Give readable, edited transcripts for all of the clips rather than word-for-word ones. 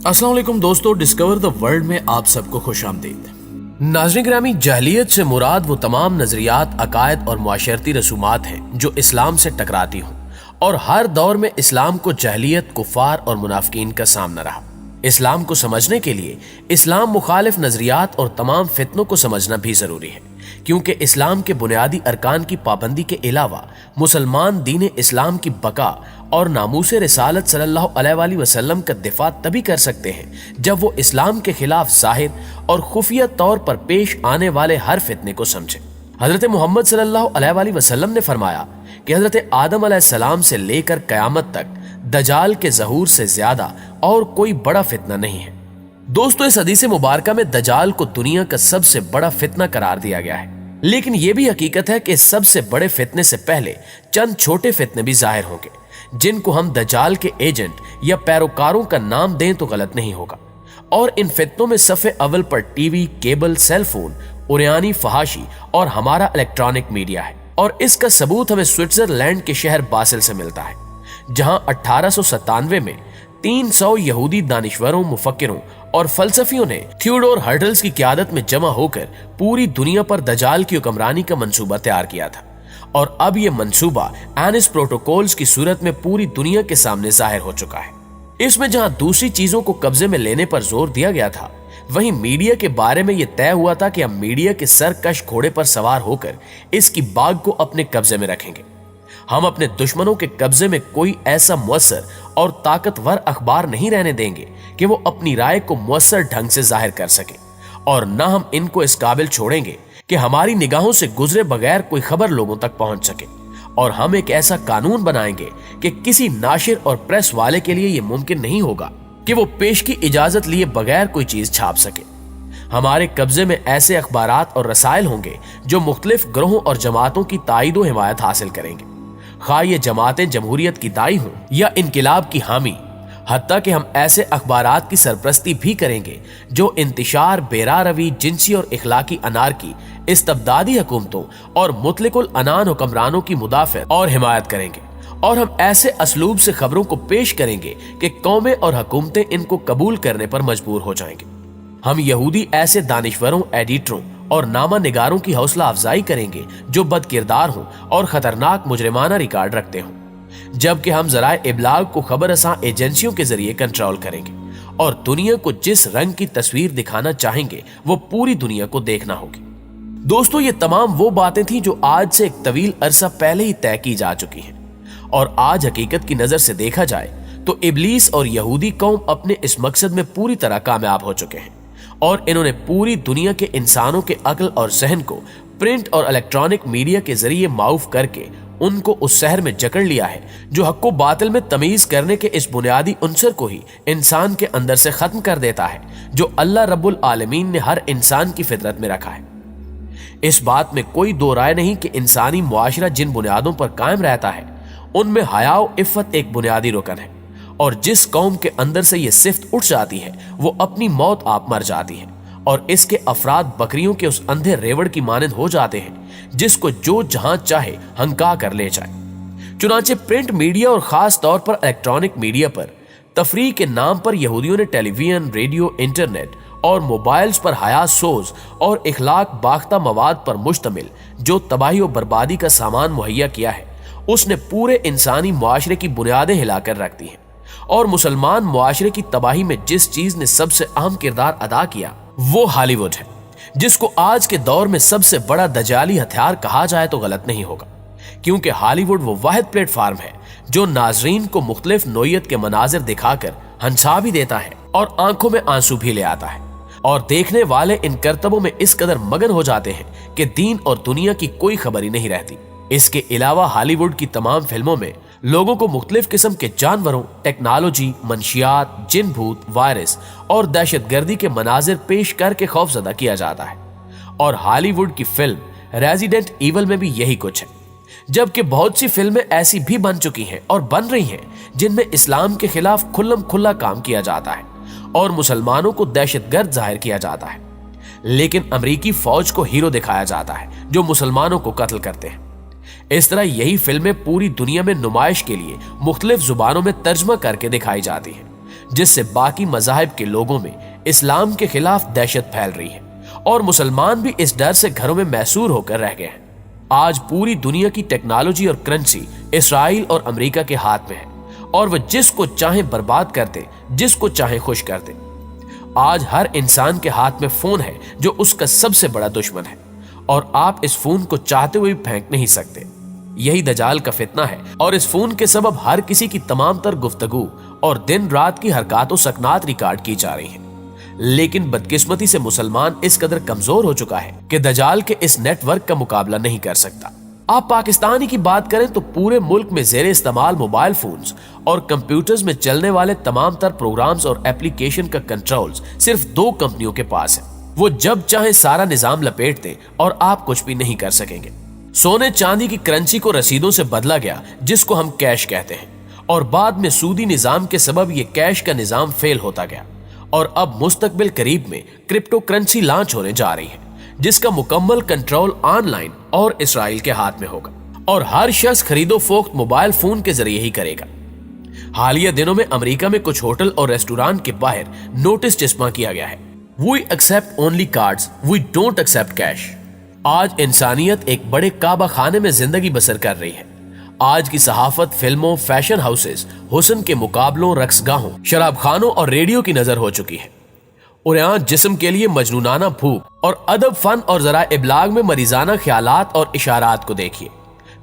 अस्सलाम वालेकुम दोस्तों, डिस्कवर द वर्ल्ड में आप सबको खुश आमदीद। नाज़रीन ग्रामी, जहलियत से मुराद वो तमाम नजरियात, अकायद और मुआशरती रसूमात हैं जो इस्लाम से टकराती हों, और हर दौर में इस्लाम को जहलियत, कुफार और मुनाफिकीन का सामना रहा। इस्लाम को समझने के लिए इस्लाम मुखालिफ नजरियात और तमाम फितनों को समझना भी जरूरी है, क्योंकि इस्लाम के बुनियादी अरकान की पाबंदी के अलावा मुसलमान दीन इस्लाम की बका और नामूस रिसालत सल्लल्लाहु अलैहि वसल्लम का दिफा तभी कर सकते हैं जब वो इस्लाम के खिलाफ जाहिर और खुफिया तौर पर पेश आने वाले हर फितने को समझे। हजरत मोहम्मद सल्लल्लाहु अलैहि वसल्लम ने फरमाया कि हजरत आदम अलैहिस्सलाम से लेकर कयामत तक दजाल के ज़हूर से ज्यादा और कोई बड़ा फितना नहीं है। दोस्तों, इस हदीस मुबारका में दजाल को दुनिया का सबसे बड़ा फितना करार दिया गया है, लेकिन यह भी हकीकत है कि सबसे बड़े फितने से पहले चंद छोटे फितने भी जाहिर होंगे, जिनको हम दजाल के एजेंट या पैरोकारों का नाम दें तो गलत नहीं होगा। और इन फितनों में सफ़े अव्वल पर टीवी, केबल, सेल फोन, उरियानी फहाशी और हमारा इलेक्ट्रॉनिक मीडिया है। और इसका सबूत हमें स्विट्जरलैंड के शहर बासिल से मिलता है, जहां 1897 में 300 यहूदी दानिश्वरों, मुफक्किरों और फलसफियों ने थियोडोर हर्टल्स की क़यादत में जमा होकर पूरी दुनिया पर दजाल की हुक्मरानी का मंसूबा तैयार किया था। और अब यह मंसूबा एनिस प्रोटोकॉल्स की सूरत में पूरी दुनिया के सामने जाहिर हो चुका है। इसमें जहां दूसरी चीजों को कब्जे में लेने पर जोर दिया गया था, वहीं मीडिया के बारे में यह तय हुआ था कि हम मीडिया के सरकश घोड़े पर सवार होकर इसकी बाग को अपने कब्जे में रखेंगे। हम अपने दुश्मनों के कब्जे में कोई ऐसा मुअस्सर और ताकतवर अखबार नहीं रहने देंगे कि वो अपनी राय को मुअस्सर ढंग से जाहिर कर सके, और न हम इनको इस काबिल छोड़ेंगे कि हमारी निगाहों से गुजरे बगैर कोई खबर लोगों तक पहुंच सके। और हम एक ऐसा कानून बनाएंगे कि किसी नाशिर और प्रेस वाले के लिए यह मुमकिन नहीं होगा कि वो पेश की इजाजत लिए बगैर कोई चीज छाप सके। हमारे कब्जे में ऐसे अखबारात और रसायल होंगे जो मुख्तलिफ ग्रोहों और जमातों की ताईद व हिमायत हासिल करेंगे, खा ये जमातें जमहूरियत की दाई हों या इनकिलाब की हामी। हत्ता कि हम ऐसे अखबारात की सरपरस्ती भी करेंगे जो इंतिशार, बेरारवी, जिनसी और इखलाकी अनारकी, इस्तबदादी हुकूमतों और मुतलिकुल अनान हुक्मरानों की मुदाफ़त और हिमायत करेंगे। और हम ऐसे असलूब से खबरों को पेश करेंगे कि कौमें और हुकूमतें इनको कबूल करने पर मजबूर हो जाएंगे। हम यहूदी ऐसे दानिश्वरों, एडिटरों और नामा निगारों की हौसला अफजाई करेंगे जो बदकिरदार हों और खतरनाक मुजरिमाना रिकॉर्ड रखते हों, जबकि हम ज़राए इब्लाग को खबर रसां एजेंसियों के जरिए कंट्रोल करेंगे और दुनिया को जिस रंग की तस्वीर दिखाना चाहेंगे वो पूरी दुनिया को देखना होगी। दोस्तों, ये तमाम वो बातें थी जो आज से एक तवील अरसा पहले ही तय की जा चुकी हैं, और आज हकीकत की नजर से देखा जाए तो इब्लीस और यहूदी कौम अपने इस मकसद में पूरी तरह कामयाब हो चुके हैं, और इन्होंने पूरी दुनिया के इंसानों के अक्ल और जहन को प्रिंट और इलेक्ट्रॉनिक मीडिया के जरिए माऊफ करके उनको उस शहर में जकड़ लिया है जो हक व बातिल में तमीज करने के इस बुनियादी उनसर को ही इंसान के अंदर से खत्म कर देता है, जो अल्लाह रब्बुल आलमीन ने हर इंसान की फितरत में रखा है। इस बात में कोई दो राय नहीं कि इंसानी मुआशरा जिन बुनियादों पर कायम रहता है उनमें हया व इफ़्फ़त एक बुनियादी रुकन है, और जिस कौम के अंदर से ये सिफ्त उठ जाती है वो अपनी मौत आप मर जाती है, और इसके अफराद बकरियों के उस अंधे रेवड़ की मानंद हो जाते हैं जिसको जो जहां चाहे हंका कर ले जाए। चुनांचे प्रिंट मीडिया और खास तौर पर इलेक्ट्रॉनिक मीडिया पर तफरीह के नाम पर यहूदियों ने टेलीविजन, रेडियो, इंटरनेट और मोबाइल्स पर हया सोज और इखलाक बाख्ता मवाद पर मुश्तमिल जो तबाही और बर्बादी का सामान मुहैया किया है, उसने पूरे इंसानी मुआशरे की बुनियादें हिलाकर रख दी हैं। और मुसलमान मुआशरे की तबाही में जिस चीज ने सबसे अहम किरदार अदा किया वो हॉलीवुड है, जिसको आज के दौर में सबसे बड़ा दजाली हथियार कहा जाए तो गलत नहीं होगा, क्योंकि हॉलीवुड वो वाहिद प्लेटफार्म है जो नाजरीन को मुख्तलिफ नोयत के मनाजिर दिखाकर हंसा भी देता है और आंखों में आंसू भी ले आता है, और देखने वाले इन करतबों में इस कदर मगन हो जाते हैं कि दीन और दुनिया की कोई खबर ही नहीं रहती। इसके अलावा हॉलीवुड की तमाम फिल्मों में लोगों को मुख्तलिफ किस्म के जानवरों, टेक्नोलॉजी, मनशियात, जिन भूत, वायरस और दहशतगर्दी के मनाजिर पेश करके खौफजदा किया जाता है। और हॉलीवुड की फिल्म रेजिडेंट ईवल में भी यही कुछ है, जबकि बहुत सी फिल्में ऐसी भी बन चुकी हैं और बन रही हैं जिनमें इस्लाम के खिलाफ खुल्लम खुल्ला काम किया जाता है और मुसलमानों को दहशतगर्द जाहिर किया जाता है, लेकिन अमरीकी फौज को हीरो दिखाया जाता है जो मुसलमानों को कत्ल करते हैं। इस तरह यही फिल्में पूरी दुनिया में नुमाइश के लिए मुख्तलिफ जुबानों में तर्जमा करके दिखाई जाती हैं, جس سے باقی مذاہب کے لوگوں میں اسلام کے خلاف دہشت پھیل رہی ہے اور مسلمان بھی اس ڈر سے گھروں میں محصور ہو کر رہ گئے ہیں۔ آج پوری دنیا کی ٹیکنالوجی اور کرنسی اسرائیل اور امریکہ کے ہاتھ میں ہے اور وہ جس کو چاہیں برباد کر دیں، جس کو چاہیں خوش کر دیں۔ آج ہر انسان کے ہاتھ میں فون ہے جو اس کا سب سے بڑا دشمن ہے، اور آپ اس فون کو چاہتے ہوئے بھی پھینک نہیں سکتے۔ یہی دجال کا فتنہ ہے، اور اس فون کے سبب ہر کسی کی تمام تر گفتگو اور دن رات کی حرکات و سکنات ریکارڈ کی جا رہی ہیں۔ لیکن بدقسمتی سے مسلمان اس قدر کمزور ہو چکا ہے کہ دجال کے اس نیٹ ورک کا مقابلہ نہیں کر سکتا۔ آپ پاکستانی کی بات کریں تو پورے ملک میں زیر استعمال موبائل فونز اور کمپیوٹرز میں چلنے والے تمام تر پروگرامز اور ایپلیکیشن کا کنٹرولز صرف 2 کمپنیوں کے پاس ہے۔ وہ جب چاہیں سارا نظام لپیٹ دیں اور آپ کچھ بھی نہیں کر سکیں گے۔ سونے چاندی کی کرنسی کو رسیدوں سے بدلا گیا، جس کو ہم کیش کہتے ہیں، اور بعد میں سودی نظام کے سبب یہ کیش کا نظام فیل ہوتا گیا، اور اب مستقبل قریب میں کرپٹو کرنسی لانچ ہونے جا رہی ہے، جس کا مکمل کنٹرول آن لائن اور اسرائیل کے ہاتھ میں ہوگا، اور ہر شخص خرید و فروخت موبائل فون کے ذریعے ہی کرے گا۔ حالیہ دنوں میں امریکہ میں کچھ ہوٹل اور ریسٹوران کے باہر نوٹس چسپاں کیا گیا ہے: We accept only cards, we don't accept cash۔ آج انسانیت ایک بڑے کعبہ خانے میں زندگی بسر کر رہی ہے۔ آج کی صحافت فلموں، فیشن ہاؤسز، حسن کے مقابلوں، رقص گاہوں، شراب خانوں اور ریڈیو کی نظر ہو چکی ہے، اور یہاں جسم کے لیے مجنونانہ بھوک، اور ادب، فن اور ذرائع ابلاغ میں مریضانہ خیالات اور اشارات کو دیکھیے۔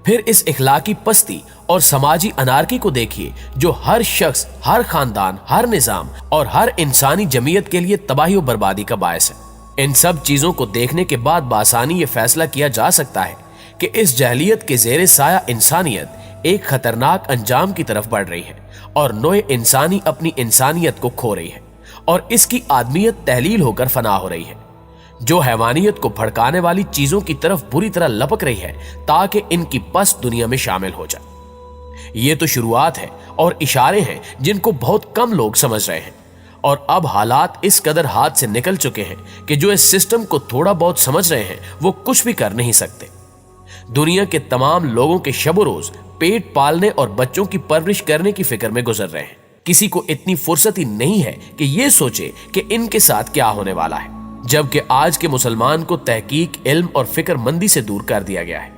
پھر اس اخلاقی پستی اور سماجی انارکی کو دیکھیے جو ہر شخص، ہر خاندان، ہر نظام اور ہر انسانی جمعیت کے لیے تباہی و بربادی کا باعث ہے۔ ان سب چیزوں کو دیکھنے کے بعد بآسانی یہ فیصلہ کیا جا سکتا ہے کہ اس جاہلیت کے زیر سایہ انسانیت ایک خطرناک انجام کی طرف بڑھ رہی ہے، اور نوع انسانی اپنی انسانیت کو کھو رہی ہے، اور اس کی آدمیت تحلیل ہو کر فنا ہو رہی ہے، جو حیوانیت کو بھڑکانے والی چیزوں کی طرف بری طرح لپک رہی ہے تاکہ ان کی پست دنیا میں شامل ہو جائے۔ یہ تو شروعات ہے اور اشارے ہیں جن کو بہت کم لوگ سمجھ رہے ہیں، اور اب حالات اس قدر ہاتھ سے نکل چکے ہیں کہ جو اس سسٹم کو تھوڑا بہت سمجھ رہے ہیں وہ کچھ بھی کر نہیں سکتے۔ دنیا کے تمام لوگوں کے شب و روز پیٹ پالنے اور بچوں کی پرورش کرنے کی فکر میں گزر رہے ہیں۔ کسی کو اتنی فرصت ہی نہیں ہے کہ یہ سوچے کہ ان کے ساتھ کیا ہونے والا ہے، جبکہ آج کے مسلمان کو تحقیق، علم اور فکر مندی سے دور کر دیا گیا ہے۔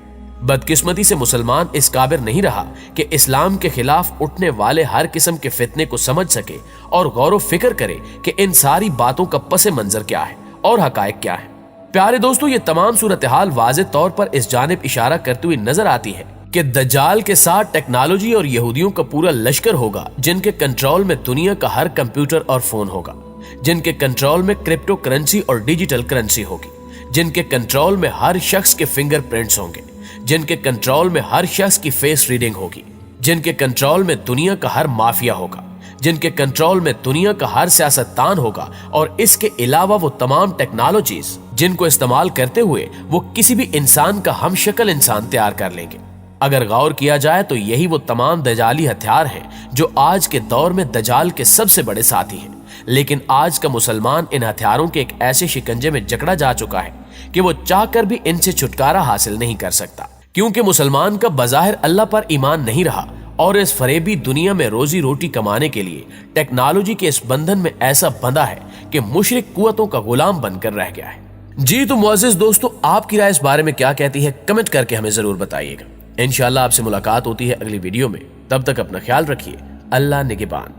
بدقسمتی سے مسلمان اس قابل نہیں رہا کہ اسلام کے خلاف اٹھنے والے ہر قسم کے فتنے کو سمجھ سکے اور غور و فکر کرے کہ ان ساری باتوں کا پس منظر کیا ہے اور حقائق کیا ہے۔ پیارے دوستو، یہ تمام صورتحال واضح طور پر اس جانب اشارہ کرتے ہوئے نظر آتی ہے کہ دجال کے ساتھ ٹیکنالوجی اور یہودیوں کا پورا لشکر ہوگا، جن کے کنٹرول میں دنیا کا ہر کمپیوٹر اور فون ہوگا، جن کے کنٹرول میں کرپٹو کرنسی اور ڈیجیٹل کرنسی ہوگی، جن کے کنٹرول میں ہر شخص کے فنگر پرنٹس ہوں گے، جن کے کنٹرول میں ہر شخص کی فیس ریڈنگ ہوگی، جن کے کنٹرول میں دنیا کا ہر مافیا ہوگا، جن کے کنٹرول میں دنیا کا ہر سیاستدان ہوگا، اور اس کے علاوہ وہ تمام ٹیکنالوجیز جن کو استعمال کرتے ہوئے وہ کسی بھی انسان کا ہم شکل انسان تیار کر لیں گے۔ اگر غور کیا جائے تو یہی وہ تمام دجالی ہتھیار ہیں جو آج کے دور میں دجال کے سب سے بڑے ساتھی ہیں، لیکن آج کا مسلمان ان ہتھیاروں کے ایک ایسے شکنجے میں جکڑا جا چکا ہے کہ وہ چاہ کر بھی ان سے چھٹکارا حاصل نہیں کر سکتا، کیونکہ مسلمان کا بظاہر اللہ پر ایمان نہیں رہا اور اس فریبی دنیا میں روزی روٹی کمانے کے لیے ٹیکنالوجی کے اس بندھن میں ایسا بندھا ہے کہ مشرک قوتوں کا غلام بن کر رہ گیا ہے۔ جی تو معزز دوستو، آپ کی رائے اس بارے میں کیا کہتی ہے؟ کمنٹ کر کے ہمیں ضرور بتائیے گا۔ انشاءاللہ آپ سے ملاقات ہوتی ہے اگلی ویڈیو میں، تب تک اپنا خیال رکھیے۔ اللہ نگہبان۔